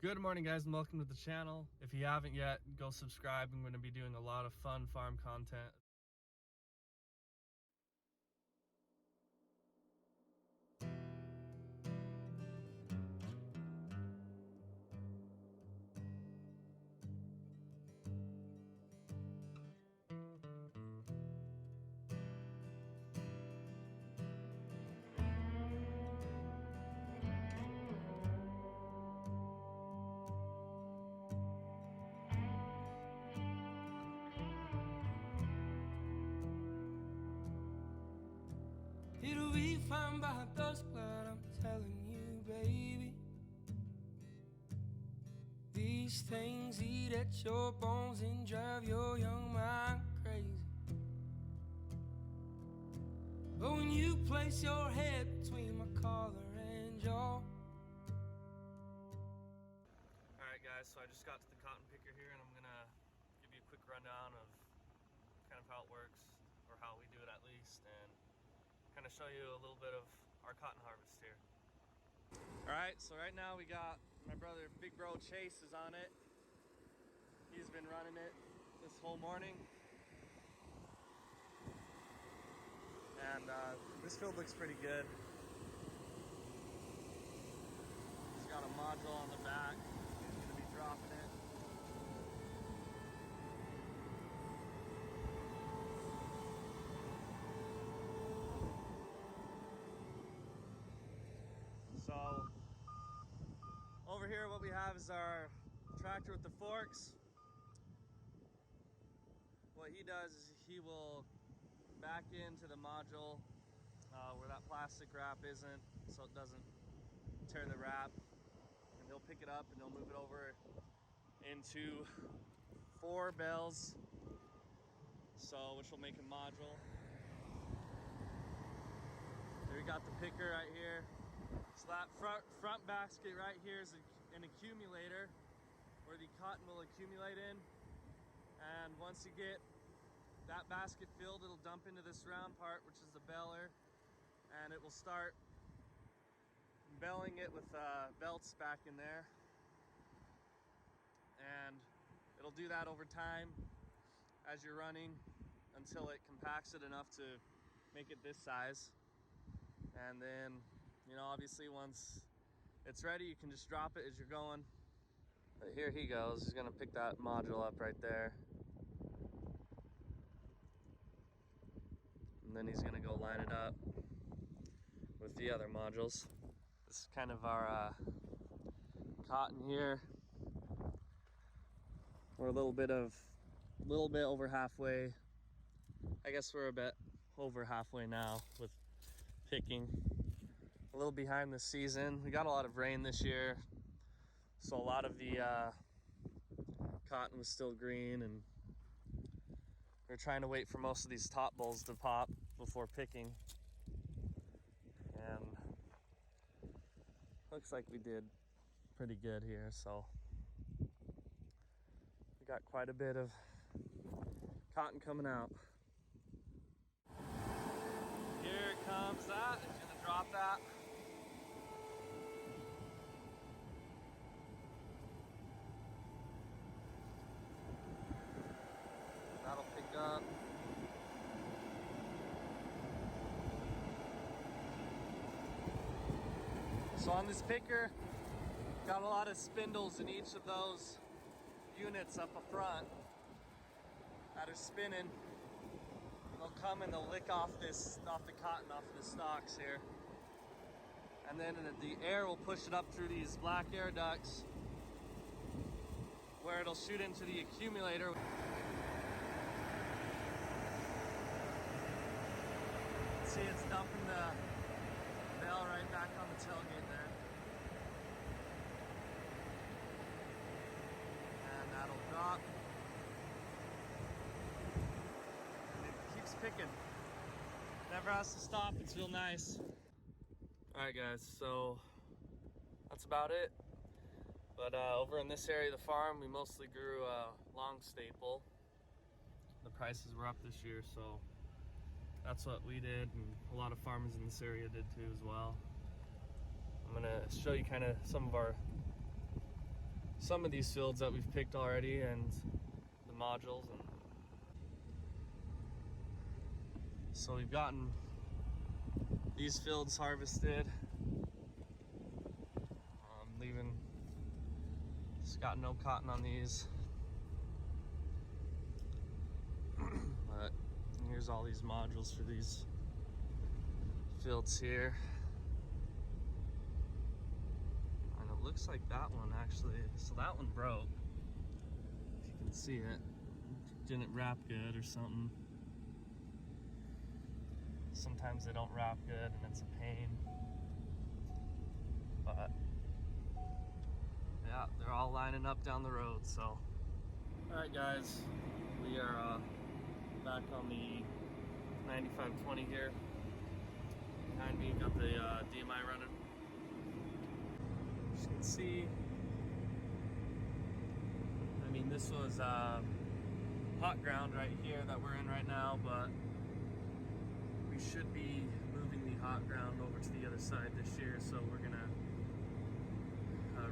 Good morning, guys, and welcome to the channel. If you haven't yet, go subscribe. I'm going to be doing a lot of fun farm content. It'll be fine by dusk, glad I'm telling you, baby. These things eat at your bones and drive your young mind crazy. But when you place your head between my collar and jaw. Alright guys, so I just got to the cotton picker here and I'm going to give you a quick rundown of kind of how it works, or how we do it at least, and kind of show you a little bit of our cotton harvest here. Alright, so right now we got my brother, big bro Chase, is on it. He's been running it this whole morning. And this field looks pretty good. He's got a module on the back. He's going to be dropping it. So over here what we have is our tractor with the forks. What he does is he will back into the module where that plastic wrap isn't, so it doesn't tear the wrap, and he'll pick it up and he'll move it over into 4 bales, so which will make a module. There we got the picker right here. So that front basket right here is an accumulator where the cotton will accumulate in, and once you get that basket filled, it'll dump into this round part, which is the baler, and it will start belling it with belts back in there, and it'll do that over time as you're running until it compacts it enough to make it this size. And then, you know, obviously once it's ready, you can just drop it as you're going. But here he goes. He's gonna pick that module up right there, and then he's gonna go line it up with the other modules. This is kind of our cotton here. We're a little bit over halfway. I guess we're a bit over halfway now with picking. A little behind the season. We got a lot of rain this year, so a lot of the cotton was still green, and we're trying to wait for most of these top bolls to pop before picking. And looks like we did pretty good here, so we got quite a bit of cotton coming out. Here comes that. It's gonna drop that. That'll pick up. So on this picker, got a lot of spindles in each of those units up front that are spinning. They'll come and they'll lick off the cotton off of the stalks here. And then the air will push it up through these black air ducts where it'll shoot into the accumulator. See, it's dumping the bale right back on the tailgate there. And that'll drop. And it keeps picking. Never has to stop, it's real nice. Alright guys, so that's about it. But over in this area of the farm, we mostly grew long staple. The prices were up this year, so that's what we did, and a lot of farmers in this area did too as well. I'm gonna show you kind of some of our some of these fields that we've picked already and the modules. And so we've gotten these fields harvested. Just got no cotton on these. But here's all these modules for these fields here. And it looks like that one actually, so that one broke. If you can see it, didn't wrap good or something. Sometimes they don't wrap good and it's a pain. But yeah, they're all lining up down the road, so. All right guys, we are back on the 9520 here. Behind me, got the DMI running. As you can see, I mean, this was hot ground right here that we're in right now, but we should be moving the hot ground over to the other side this year, so we're gonna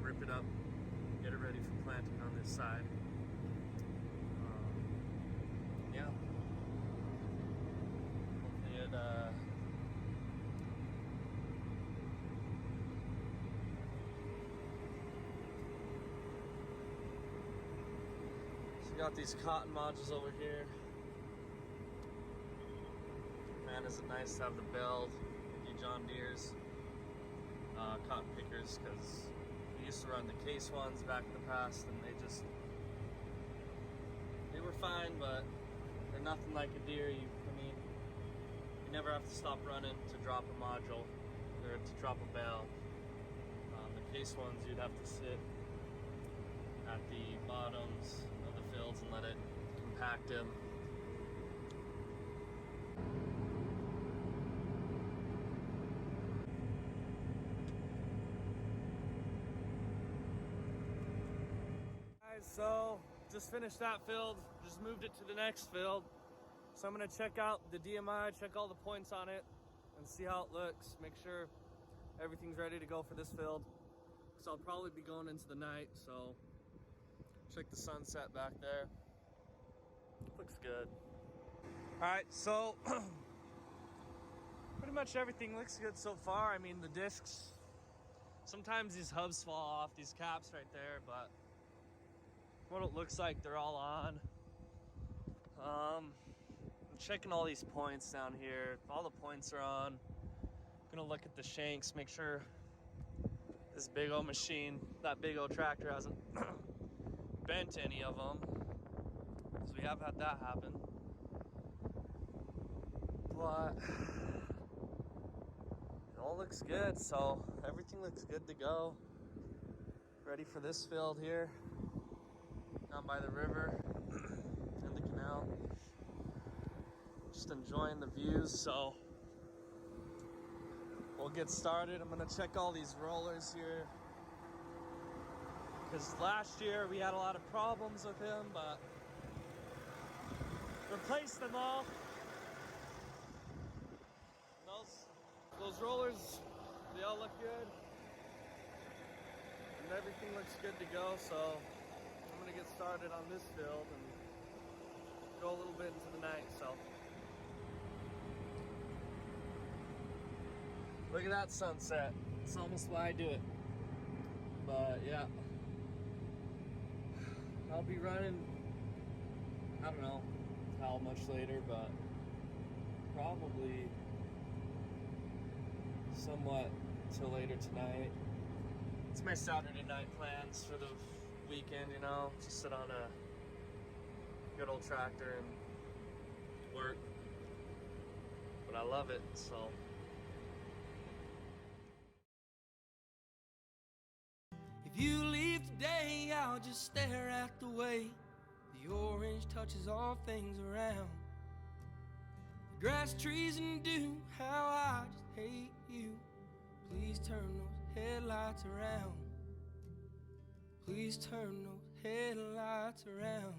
rip it up, get it ready for planting on this side. Yeah. Hopefully it so we got these cotton modules over here. Man, is it nice to have the Bell, the John Deere's cotton pickers, because we used to run the case ones back in the past and they were fine, but they're nothing like a Deere. You never have to stop running to drop a module or to drop a bale. The case ones, you'd have to sit at the bottoms of the fields and let it compact them. So just finished that field, just moved it to the next field. So I'm gonna check out the DMI, check all the points on it and see how it looks, make sure everything's ready to go for this field. So I'll probably be going into the night, so check the sunset back there. Looks good. All right, so pretty much everything looks good so far. I mean, the discs, sometimes these hubs fall off, these caps right there, but what it looks like, they're all on. I'm checking all these points down here. All the points are on. I'm gonna look at the shanks, make sure this big old machine, that big old tractor hasn't bent any of them, because we have had that happen. But it all looks good, so everything looks good to go. Ready for this field here. Down by the river and the canal. Just enjoying the views, so we'll get started. I'm gonna check all these rollers here, because last year we had a lot of problems with him, but replaced them all. Those rollers, they all look good. And everything looks good to go, so I'm gonna get started on this field and go a little bit into the night, so. Look at that sunset. It's almost why I do it. But yeah. I'll be running, I don't know how much later, but probably somewhat till later tonight. It's my Saturday night plans for the weekend, you know, just sit on a good old tractor and work. But I love it, so. If you leave today, I'll just stare at the way the orange touches all things around. The grass, trees, and dew, how I just hate you. Please turn those headlights around. Please turn those headlights around.